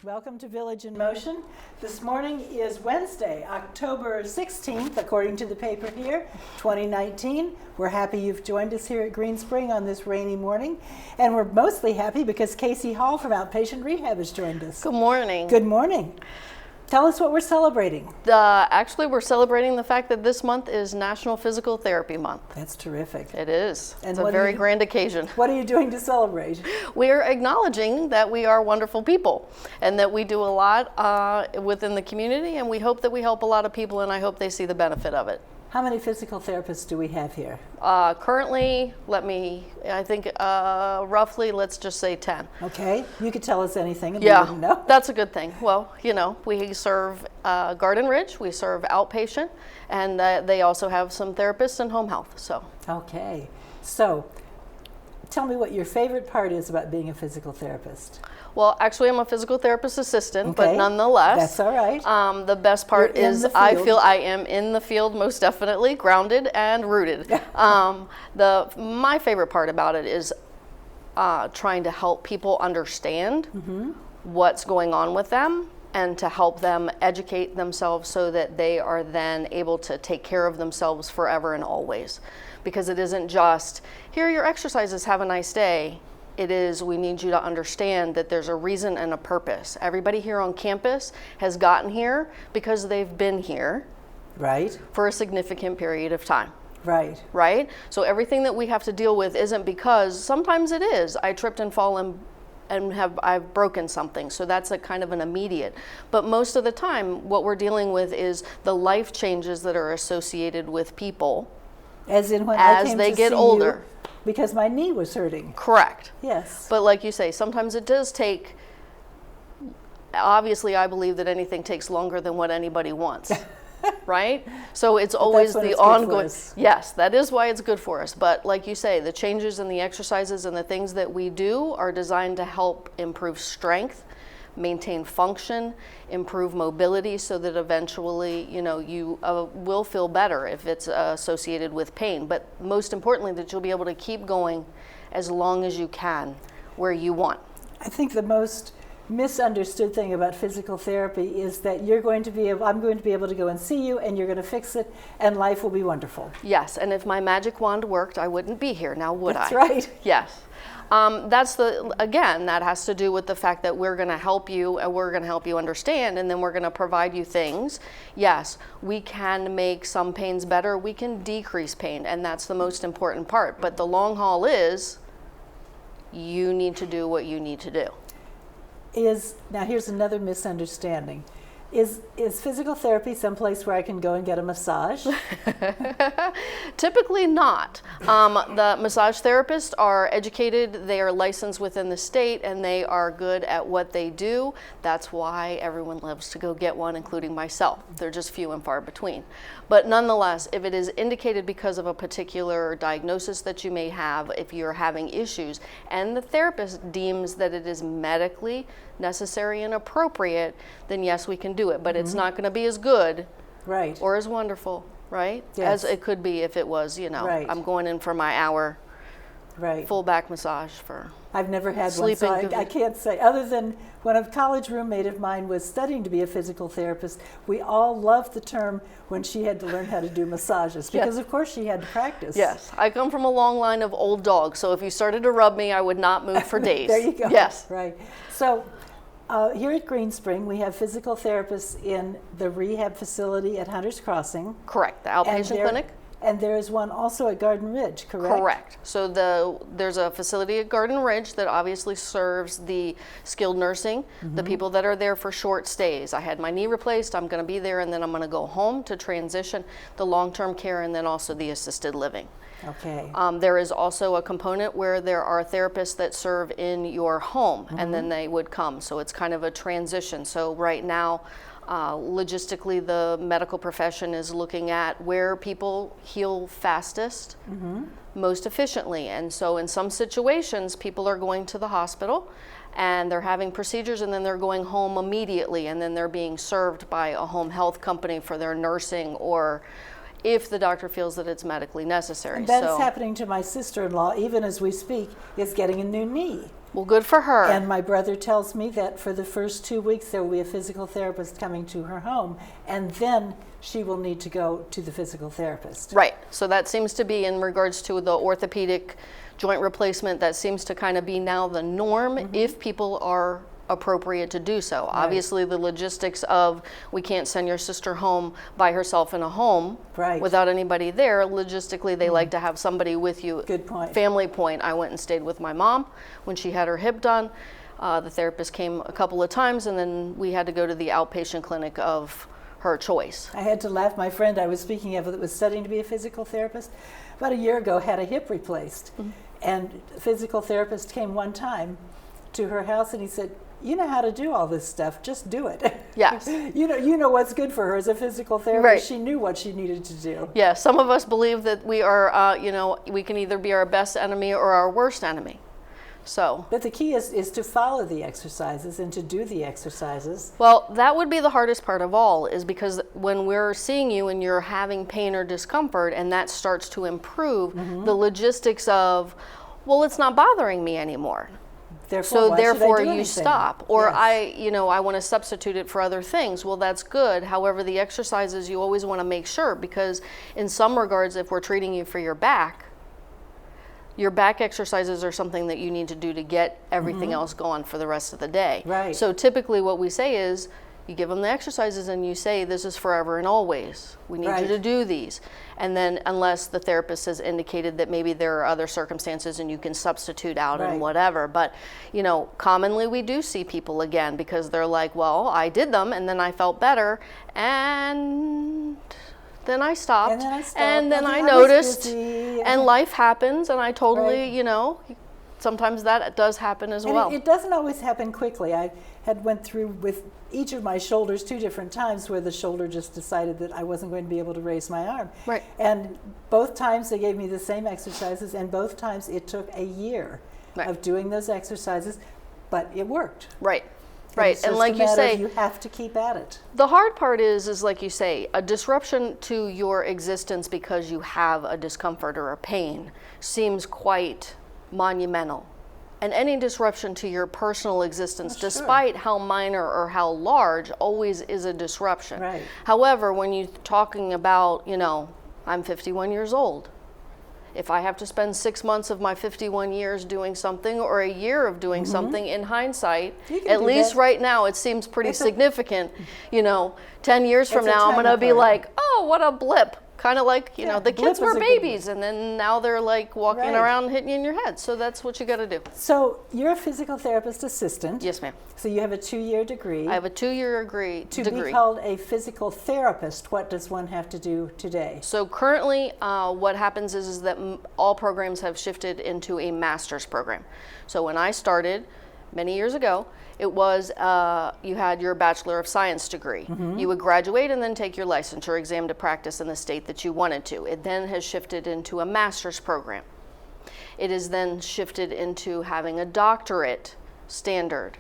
Welcome to Village in Motion. This morning is Wednesday, October 16th, according to the paper here, 2019. We're happy you've joined us here at Green Spring on this rainy morning. And we're mostly happy because Casey Hall from Outpatient Rehab has joined us. Good morning. Good morning. Tell us what we're celebrating. Actually, we're celebrating the fact that this month is National Physical Therapy Month. That's terrific. It is. And it's a very grand occasion. What are you doing to celebrate? We're acknowledging that we are wonderful people and that we do a lot within the community, and we hope that we help a lot of people, and I hope they see the benefit of it. How many physical therapists do we have here? Currently, I think roughly, let's just say 10. Okay, you could tell us anything and we wouldn't know. That's a good thing. Well, we serve Garden Ridge, we serve outpatient, and they also have some therapists in home health. So. Okay, so tell me what your favorite part is about being a physical therapist. Well, actually, I'm a physical therapist assistant, okay. but nonetheless, that's all right. The best part is I feel I am in the field, most definitely, grounded and rooted. My favorite part about it is trying to help people understand what's going on with them and to help them educate themselves so that they are then able to take care of themselves forever and always. Because it isn't just, here are your exercises, have a nice day. It is, we need you to understand that there's a reason and a purpose. Everybody here on campus has gotten here because they've been here for a significant period of time. Right? So everything that we have to deal with isn't because, sometimes it is. I tripped and fallen and I've broken something. So that's a kind of an immediate. But most of the time, what we're dealing with is the life changes that are associated with people as in when as I came they to get see older. You because my knee was hurting. Correct. Yes. But like you say, sometimes it does take, obviously I believe that anything takes longer than what anybody wants. Right? So it's always the ongoing. Yes, that is why it's good for us. But like you say, the changes and the exercises and the things that we do are designed to help improve strength, maintain function, improve mobility so that eventually, you will feel better if it's associated with pain. But most importantly, that you'll be able to keep going as long as you can where you want. I think the most misunderstood thing about physical therapy is that I'm going to be able to go and see you and you're going to fix it and life will be wonderful. Yes, and if my magic wand worked, I wouldn't be here now, would I? That's right. Yes. That has to do with the fact that we're going to help you and we're going to help you understand, and then we're going to provide you things. Yes, we can make some pains better. We can decrease pain, and that's the most important part. But the long haul is you need to do what you need to do. Now here's another misunderstanding. Is physical therapy someplace where I can go and get a massage? Typically not. The massage therapists are educated, they are licensed within the state, and they are good at what they do. That's why everyone loves to go get one, including myself. They're just few and far between. But nonetheless, if it is indicated because of a particular diagnosis that you may have, if you're having issues, and the therapist deems that it is medically necessary and appropriate, then yes, we can do it. But it's not going to be as good or as wonderful, right? Yes. As it could be if it was, I'm going in for my hour full back massage for I've never had sleeping. one, so I can't say, other than when a college roommate of mine was studying to be a physical therapist, we all loved the term when she had to learn how to do massages, because of course she had to practice. Yes, I come from a long line of old dogs, so if you started to rub me, I would not move for days. There you go. Yes. Right. So here at Green Spring, we have physical therapists in the rehab facility at Hunters Crossing. Correct, the outpatient clinic. And there is one also at Garden Ridge, correct? Correct. So there's a facility at Garden Ridge that obviously serves the skilled nursing, the people that are there for short stays. I had my knee replaced, I'm going to be there, and then I'm going to go home to transition the long-term care and then also the assisted living. Okay. There is also a component where there are therapists that serve in your home, and then they would come. So it's kind of a transition. So right now, logistically, the medical profession is looking at where people heal fastest, most efficiently. And so in some situations, people are going to the hospital and they're having procedures and then they're going home immediately, and then they're being served by a home health company for their nursing or if the doctor feels that it's medically necessary. And that's happening to my sister-in-law, even as we speak, is getting a new knee. Well, good for her. And my brother tells me that for the first 2 weeks there will be a physical therapist coming to her home, and then she will need to go to the physical therapist. Right. So that seems to be in regards to the orthopedic joint replacement, that seems to kind of be now the norm if people are appropriate to do so. Right. Obviously the logistics of we can't send your sister home by herself in a home without anybody there. Logistically they like to have somebody with you. Good point. Family point. I went and stayed with my mom when she had her hip done. The therapist came a couple of times, and then we had to go to the outpatient clinic of her choice. I had to laugh. My friend I was speaking of that was studying to be a physical therapist about a year ago had a hip replaced. And the physical therapist came one time to her house and he said, you know how to do all this stuff, just do it. Yes. You know what's good for her as a physical therapist. Right. She knew what she needed to do. Yeah, some of us believe that we are, we can either be our best enemy or our worst enemy. So. But the key is to follow the exercises and to do the exercises. Well, that would be the hardest part of all, is because when we're seeing you and you're having pain or discomfort and that starts to improve, the logistics of, well, it's not bothering me anymore. Therefore you stop. Or yes. I want to substitute it for other things. Well, that's good. However, the exercises you always want to make sure, because in some regards, if we're treating you for your back exercises are something that you need to do to get everything else going for the rest of the day. Right. So typically what we say is, you give them the exercises and you say, this is forever and always. We need you to do these. And then unless the therapist has indicated that maybe there are other circumstances and you can substitute out and whatever. But, commonly we do see people again because they're like, well, I did them and then I felt better and then I stopped. And then I noticed and life happens and I totally, sometimes that does happen as well. It doesn't always happen quickly. I had went through with each of my shoulders 2 different times where the shoulder just decided that I wasn't going to be able to raise my arm. Right. And both times they gave me the same exercises, and both times it took a year of doing those exercises, but it worked. Right. Right. And like you say, you have to keep at it. The hard part is like you say, a disruption to your existence because you have a discomfort or a pain seems quite monumental. And any disruption to your personal existence, despite how minor or how large, always is a disruption. Right. However, when you're talking about, I'm 51 years old. If I have to spend 6 months of my 51 years doing something or a year of doing something, in hindsight, at least right now, it seems pretty significant. 10 years from now, I'm going to be like, oh, what a blip. Kind of like, the kids were babies and then now they're like walking around hitting you in your head. So that's what you got to do. So you're a physical therapist assistant. Yes, ma'am. So you have a 2-year degree. I have a 2-year degree. To be called a physical therapist, what does one have to do today? So currently what happens is that all programs have shifted into a master's program. So when I started many years ago, it was you had your Bachelor of Science degree. You would graduate and then take your licensure exam to practice in the state that you wanted to. It then has shifted into a master's program. It is then shifted into having a doctorate standard.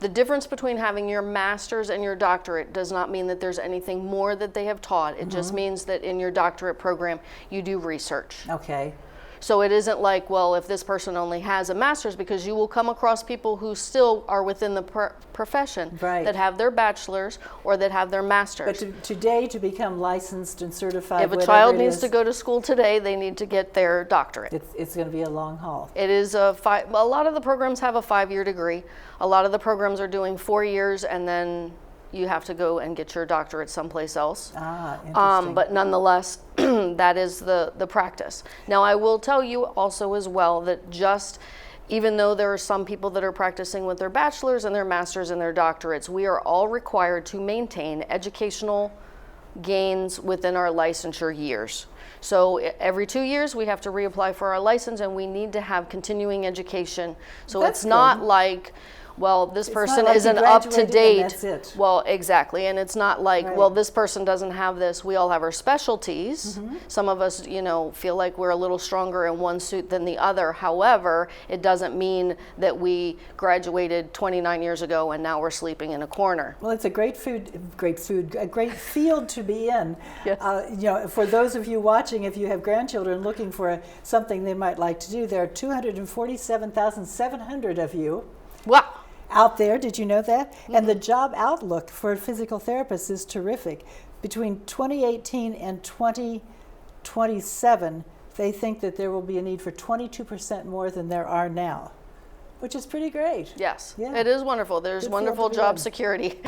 The difference between having your master's and your doctorate does not mean that there's anything more that they have taught. It just means that in your doctorate program, you do research. Okay. So it isn't like, well, if this person only has a master's, because you will come across people who still are within the profession that have their bachelor's or that have their master's. But today, to become licensed and certified, if a child needs to go to school today, they need to get their doctorate. It's going to be a long haul. It is a lot of the programs have a 5-year degree. A lot of the programs are doing 4 years and then you have to go and get your doctorate someplace else. Interesting. But nonetheless, that is the practice. Now, I will tell you also as well that even though there are some people that are practicing with their bachelor's and their master's and their doctorates, we are all required to maintain educational gains within our licensure years. So every 2 years, we have to reapply for our license, and we need to have continuing education. So it's not like, well, this not person like you isn't up to graduated and date. that's it. Well, exactly. And it's not like, Right. well, this person doesn't have this. We all have our specialties. Some of us, feel like we're a little stronger in one suit than the other. However, it doesn't mean that we graduated 29 years ago and now we're sleeping in a corner. Well, it's a great field to be in. Yes. For those of you watching, if you have grandchildren looking for something they might like to do, there are 247,700 of you. Wow. Out there, did you know that? And the job outlook for physical therapists is terrific. Between 2018 and 2027, they think that there will be a need for 22% more than there are now, which is pretty great. Yes, Yeah. it is wonderful. There's Good field wonderful to be job in. security.